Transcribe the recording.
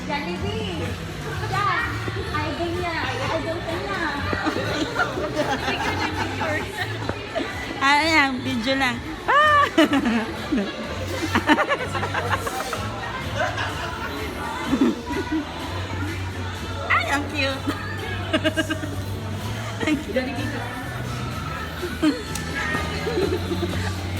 Jollibee! Yan! Idol niya! Idol ka niya! Ano yan? Video lang. Ah! Ay, ang cute. Ang cute.